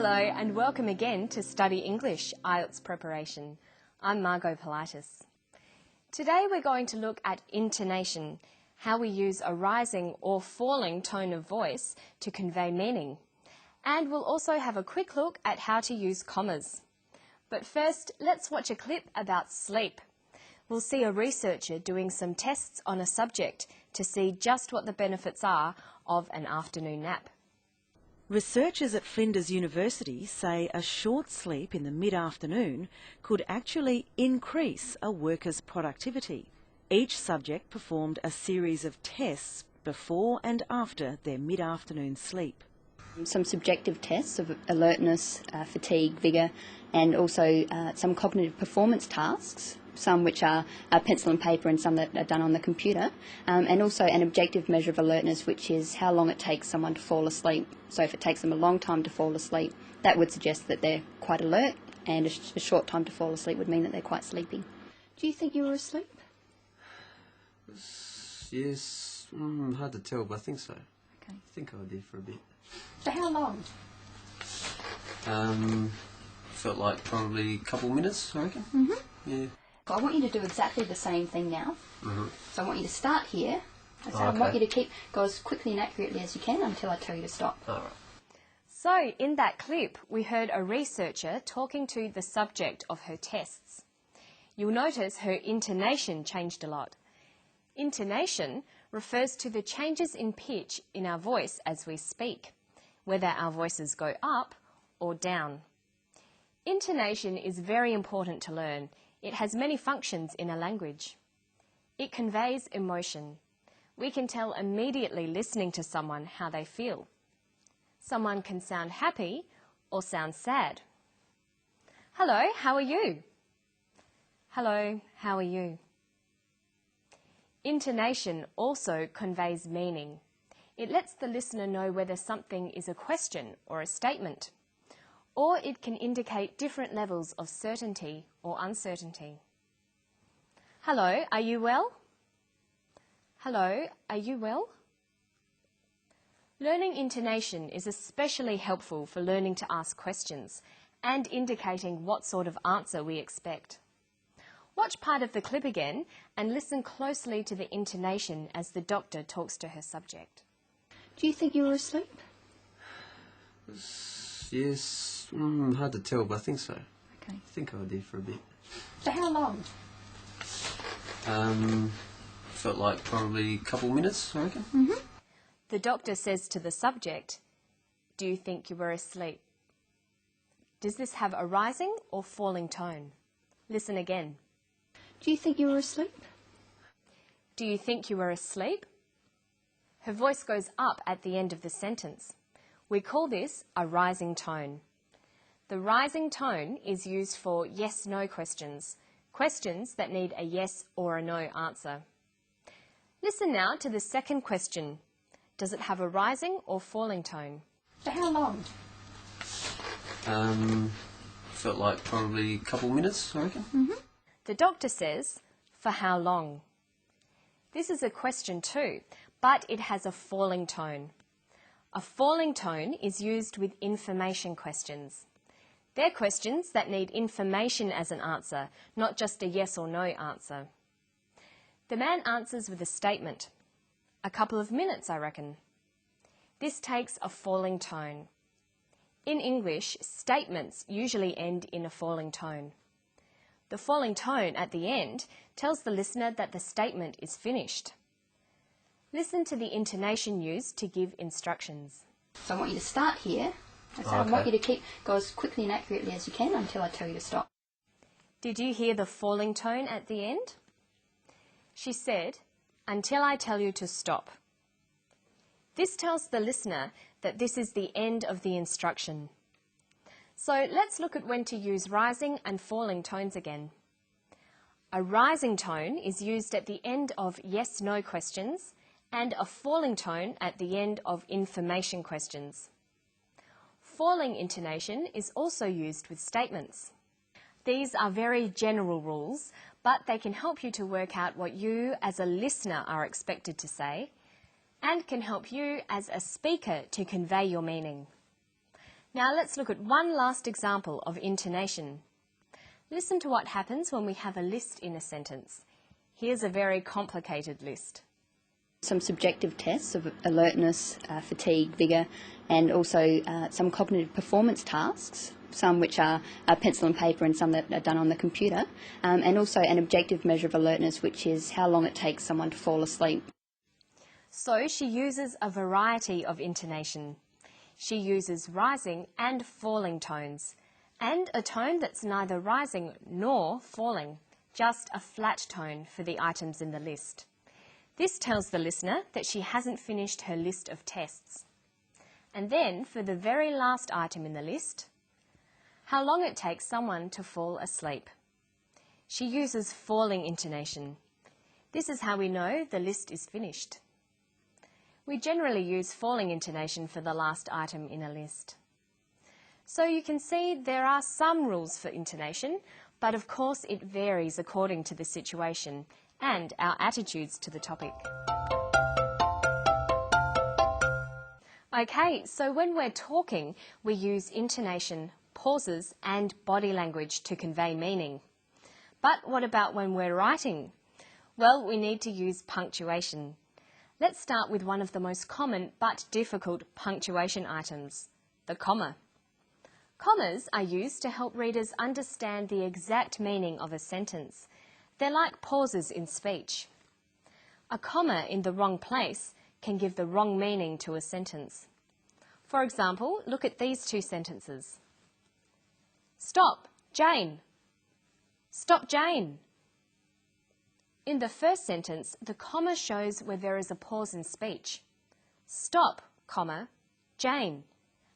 Hello and welcome again to Study English IELTS Preparation. I'm Margot Politis. Today we're going to look at intonation, how we use a rising or falling tone of voice to convey meaning. And we'll also have a quick look at how to use commas. But first, let's watch a clip about sleep. We'll see a researcher doing some tests on a subject to see just what the benefits are of an afternoon nap. Researchers at Flinders University say a short sleep in the mid-afternoon could actually increase a worker's productivity. Each subject performed a series of tests before and after their mid-afternoon sleep. Some subjective tests of alertness, fatigue, vigour, and also some cognitive performance tasks, some which are pencil and paper and some that are done on the computer, and also an objective measure of alertness, which is how long it takes someone to fall asleep. So if it takes them a long time to fall asleep, that would suggest that they're quite alert, and a short time to fall asleep would mean that they're quite sleepy. Do you think you were asleep? Yes, hard to tell, but I think so. Okay. I think I did for a bit. For how long? Felt like probably a couple minutes, I reckon. Mm-hmm. Yeah. I want you to do exactly the same thing now. Mm-hmm. So I want you to start here. I want you to go as quickly and accurately as you can until I tell you to stop. All right. So in that clip, we heard a researcher talking to the subject of her tests. You'll notice her intonation changed a lot. Intonation refers to the changes in pitch in our voice as we speak, whether our voices go up or down. Intonation is very important to learn. It has many functions in a language. It conveys emotion. We can tell immediately listening to someone how they feel. Someone can sound happy or sound sad. Hello, how are you? Hello, how are you? Intonation also conveys meaning. It lets the listener know whether something is a question or a statement, or it can indicate different levels of certainty or uncertainty. Hello, are you well? Hello, are you well? Learning intonation is especially helpful for learning to ask questions and indicating what sort of answer we expect. Watch part of the clip again and listen closely to the intonation as the doctor talks to her subject. Do you think you were asleep? Yes, hard to tell, but I think so. Okay. I think I did for a bit. For how long? Felt like probably a couple minutes, I reckon. Mm-hmm. The doctor says to the subject, "Do you think you were asleep?" Does this have a rising or falling tone? Listen again. Do you think you were asleep? Do you think you were asleep? Her voice goes up at the end of the sentence. We call this a rising tone. The rising tone is used for yes-no questions, questions that need a yes or a no answer. Listen now to the second question. Does it have a rising or falling tone? For how long? Felt like probably a couple minutes, I reckon. Mm-hmm. The doctor says, for how long? This is a question too, but it has a falling tone. A falling tone is used with information questions. They're questions that need information as an answer, not just a yes or no answer. The man answers with a statement. A couple of minutes, I reckon. This takes a falling tone. In English, statements usually end in a falling tone. The falling tone at the end tells the listener that the statement is finished. Listen to the intonation used to give instructions. So I want you to start here. I want you to go as quickly and accurately as you can until I tell you to stop. Did you hear the falling tone at the end? She said, "Until I tell you to stop." This tells the listener that this is the end of the instruction. So let's look at when to use rising and falling tones again. A rising tone is used at the end of yes-no questions and a falling tone at the end of information questions. Falling intonation is also used with statements. These are very general rules, but they can help you to work out what you as a listener are expected to say and can help you as a speaker to convey your meaning. Now let's look at one last example of intonation. Listen to what happens when we have a list in a sentence. Here's a very complicated list. Some subjective tests of alertness, fatigue, vigour, and also some cognitive performance tasks, some which are pencil and paper and some that are done on the computer, and also an objective measure of alertness, which is how long it takes someone to fall asleep. So she uses a variety of intonation. She uses rising and falling tones, and a tone that's neither rising nor falling, just a flat tone for the items in the list. This tells the listener that she hasn't finished her list of tests. And then, for the very last item in the list, how long it takes someone to fall asleep. She uses falling intonation. This is how we know the list is finished. We generally use falling intonation for the last item in a list. So you can see there are some rules for intonation, but of course it varies according to the situation and our attitudes to the topic. Okay, so when we're talking, we use intonation, pauses and body language to convey meaning. But what about when we're writing? Well, we need to use punctuation. Let's start with one of the most common but difficult punctuation items, the comma. Commas are used to help readers understand the exact meaning of a sentence. They're like pauses in speech. A comma in the wrong place can give the wrong meaning to a sentence. For example, look at these two sentences. Stop, Jane. Stop, Jane. In the first sentence, the comma shows where there is a pause in speech. Stop, comma, Jane.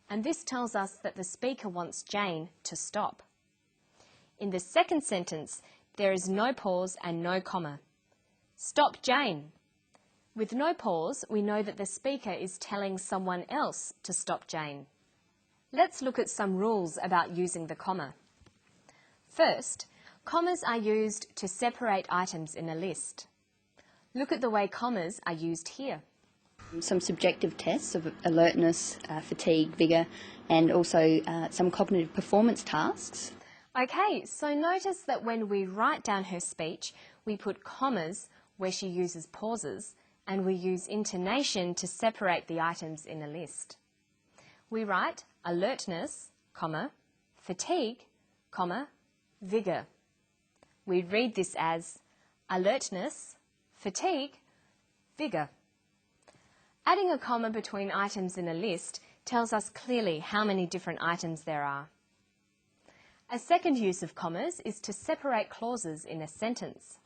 And this tells us that the speaker wants Jane to stop. In the second sentence, there is no pause and no comma. Stop, Jane. With no pause, we know that the speaker is telling someone else to stop Jane. Let's look at some rules about using the comma. First, commas are used to separate items in a list. Look at the way commas are used here. Some subjective tests of alertness, fatigue, vigour, and also some cognitive performance tasks. Okay, so notice that when we write down her speech, we put commas where she uses pauses, and we use intonation to separate the items in a list. We write alertness, comma, fatigue, comma, vigour. We read this as alertness, fatigue, vigour. Adding a comma between items in a list tells us clearly how many different items there are. A second use of commas is to separate clauses in a sentence.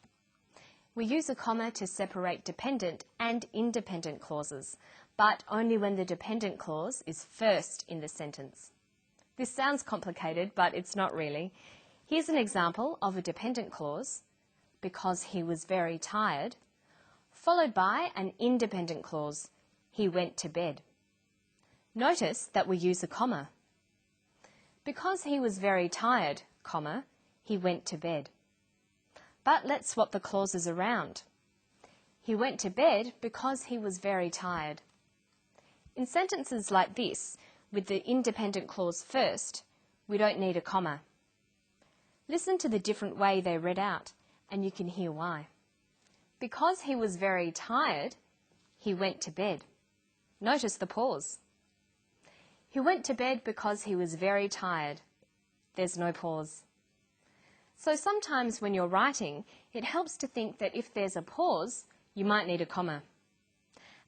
We use a comma to separate dependent and independent clauses, but only when the dependent clause is first in the sentence. This sounds complicated, but it's not really. Here's an example of a dependent clause, because he was very tired, followed by an independent clause, he went to bed. Notice that we use a comma. Because he was very tired, comma, he went to bed. But let's swap the clauses around. He went to bed because he was very tired. In sentences like this, with the independent clause first, we don't need a comma. Listen to the different way they're read out, and you can hear why. Because he was very tired, he went to bed. Notice the pause. He went to bed because he was very tired. There's no pause. So sometimes when you're writing, it helps to think that if there's a pause, you might need a comma.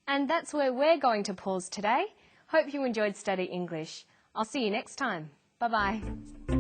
And that's where we're going to pause today. Hope you enjoyed Study English. I'll see you next time. Bye-bye.